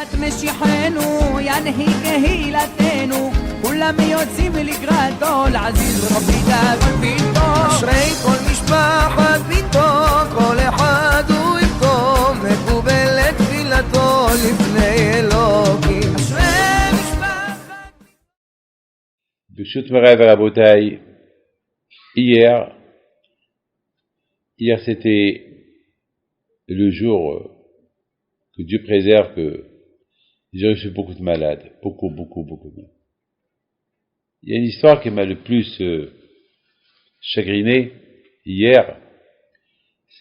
ביאת משיחנו ינהי קהילתנו כולם יוצאים לקראתו לעזיז רבי דאגון ביתו אשרי כל משפחת ביתו כל אחד הוא איתו מקובל את תפילתו לפני אלוקים אשרי משפחת Bishut Marav Rabotai, hier c'était le jour que Dieu préserve que j'ai reçu beaucoup de malades, beaucoup de malades. Il y a une histoire qui m'a le plus chagriné hier,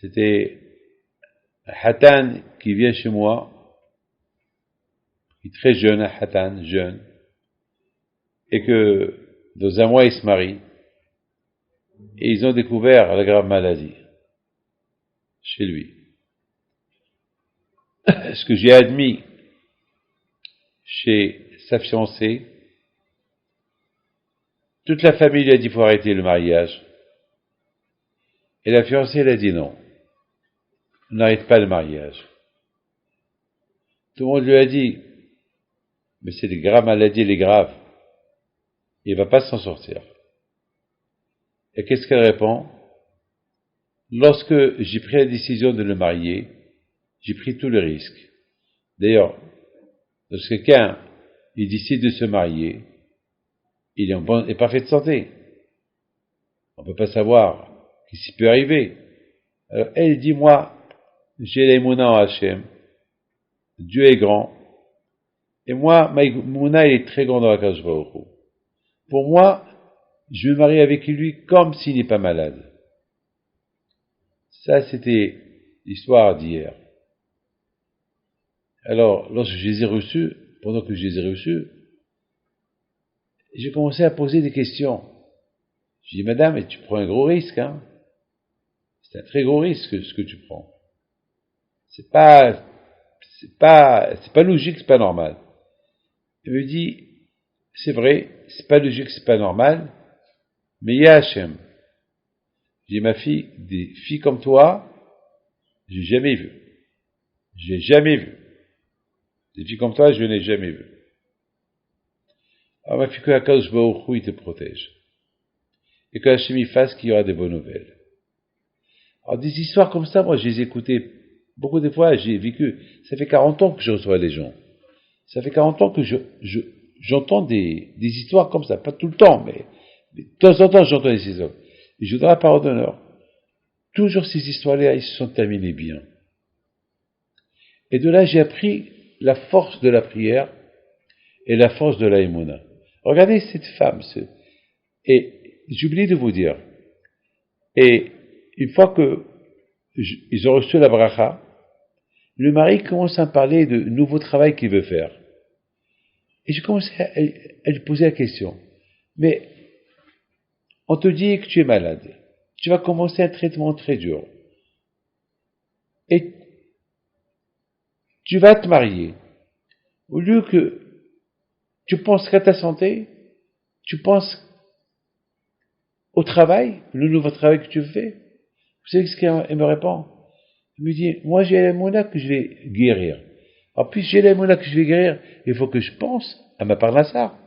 c'était un Hatan qui vient chez moi, il est très jeune, un Hatan, jeune, et que dans un mois il se marie, et ils ont découvert la grave maladie chez lui. Ce que j'ai admis chez sa fiancée, toute la famille lui a dit qu'il faut arrêter le mariage. Et la fiancée, elle a dit non. On n'arrête pas le mariage. Tout le monde lui a dit, mais c'est des graves maladies, elle est grave. Il ne va pas s'en sortir. Et qu'est-ce qu'elle répond? Lorsque j'ai pris la décision de le marier, j'ai pris tous les risques. D'ailleurs, lorsque quelqu'un il décide de se marier, il est en bonne et parfaite santé. On ne peut pas savoir ce qui peut arriver. Alors elle dit, moi, j'ai l'émouna en Hachem. Dieu est grand. Et moi, ma émouna, elle est très grande dans la Kadosh Baruch Hu. Pour moi, je vais me marier avec lui comme s'il n'est pas malade. Ça, c'était l'histoire d'hier. Alors, lorsque je les ai reçus, pendant que je les ai reçus, j'ai commencé à poser des questions. Je dis, madame, tu prends un gros risque, hein? C'est un très gros risque, ce que tu prends. C'est pas logique, c'est pas normal. Elle me dit, c'est vrai, c'est pas logique, c'est pas normal, mais il y a Hachem. J'ai ma fille, des filles comme toi, j'ai jamais vu. J'ai jamais vu. Des filles comme toi, je n'ai jamais vu. Alors ma fille, que Akadosh Baruch Hu, il te protège. Et que Hachem y fasse qu'il y aura des bonnes nouvelles. Alors des histoires comme ça, moi je les ai écoutées beaucoup de fois, j'ai vécu. Ça fait 40 ans que je reçois les gens. Ça fait 40 ans que j'entends des histoires comme ça, pas tout le temps, mais de temps en temps j'entends des histoires. Et je vous donne la parole d'honneur. Toujours ces histoires-là, ils se sont terminées bien. Et de là, j'ai appris la force de la prière et la force de la émouna. Regardez cette femme. Et j'ai oublié de vous dire. Et une fois que ils ont reçu la bracha, le mari commence à me parler de nouveau travail qu'il veut faire. Et j'ai commencé à lui poser la question. Mais on te dit que tu es malade. Tu vas commencer un traitement très dur. Et tu vas te marier. Au lieu que tu penses qu'à ta santé, tu penses au travail, le nouveau travail que tu fais. Vous savez ce qu'elle me répond? Elle me dit, moi j'ai la mouna que je vais guérir. En plus j'ai la mouna que je vais guérir, il faut que je pense à ma parnassa.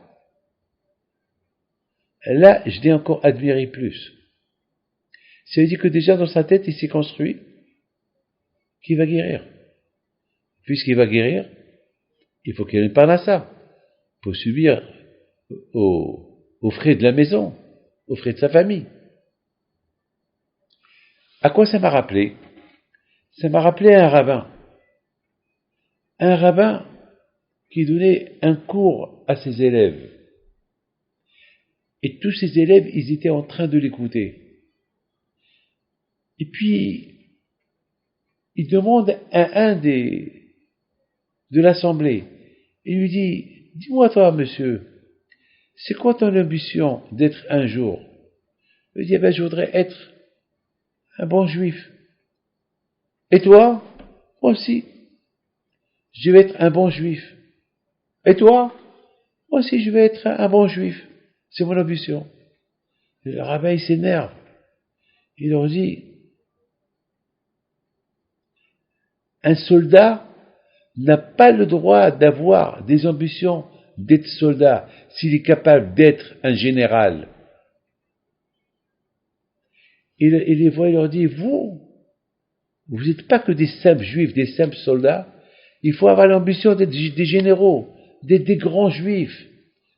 Là, je l'ai encore admiré plus. Ça veut dire que déjà dans sa tête, il s'est construit qu'il va guérir. Puisqu'il va guérir, il faut qu'il ait une parnassa pour subir aux frais de la maison, aux frais de sa famille. À quoi ça m'a rappelé? Ça m'a rappelé un rabbin. Un rabbin qui donnait un cours à ses élèves. Et tous ses élèves, ils étaient en train de l'écouter. Et puis, il demande à un de l'assemblée. Il lui dit, dis-moi toi, monsieur, c'est quoi ton ambition d'être un jour? Il lui dit, je voudrais être un bon juif. Et toi? Moi aussi. Je vais être un bon juif. Et toi? Moi aussi, je vais être un bon juif. C'est mon ambition. Et le rabbin, il s'énerve. Il leur dit, un soldat n'a pas le droit d'avoir des ambitions d'être soldat s'il est capable d'être un général. Et les voit et leur dit, vous n'êtes pas que des simples juifs, des simples soldats, il faut avoir l'ambition d'être des généraux, d'être des grands juifs,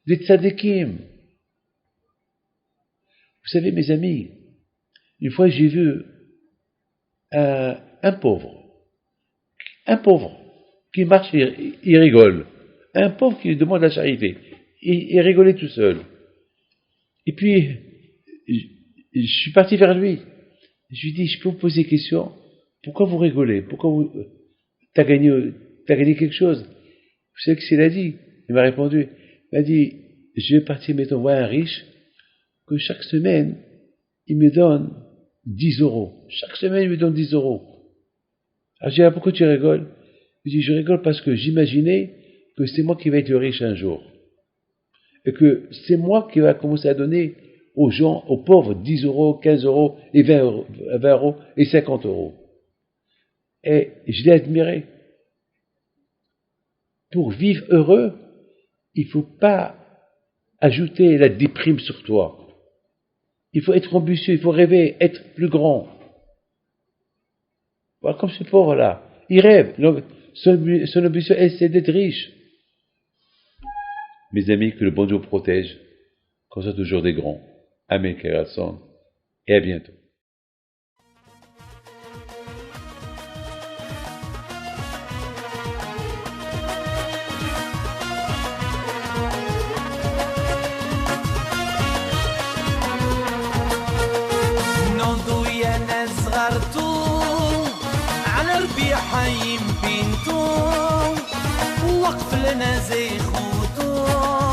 des tzadikim. Vous savez, mes amis, une fois j'ai vu un pauvre qui marche et il rigole, un pauvre qui lui demande la charité, il rigolait tout seul. Et puis, je suis parti vers lui, je lui ai dit, je peux vous poser une question, pourquoi vous rigolez, t'as gagné quelque chose? Vous savez ce qu'il a dit? Il m'a répondu, il m'a dit, je vais partir, mettons, voir un riche, que chaque semaine, il me donne 10 euros. Chaque semaine, il me donne 10 euros. Alors, j'ai dit, pourquoi tu rigoles? Il dit, je rigole parce que j'imaginais que c'est moi qui vais être le riche un jour. Et que c'est moi qui va commencer à donner aux gens, aux pauvres, 10 euros, 15 euros, et 20 euros, et 50 euros. Et je l'ai admiré. Pour vivre heureux, il ne faut pas ajouter la déprime sur toi. Il faut être ambitieux, il faut rêver, être plus grand. Voilà, comme ce pauvre-là, il rêve. Son ambition, c'est d'être riche. Mes amis, que le bon Dieu protège, qu'on soit toujours des grands. Amen, Kerason, et à bientôt. حيم بنتو وقف لنا زي خوتو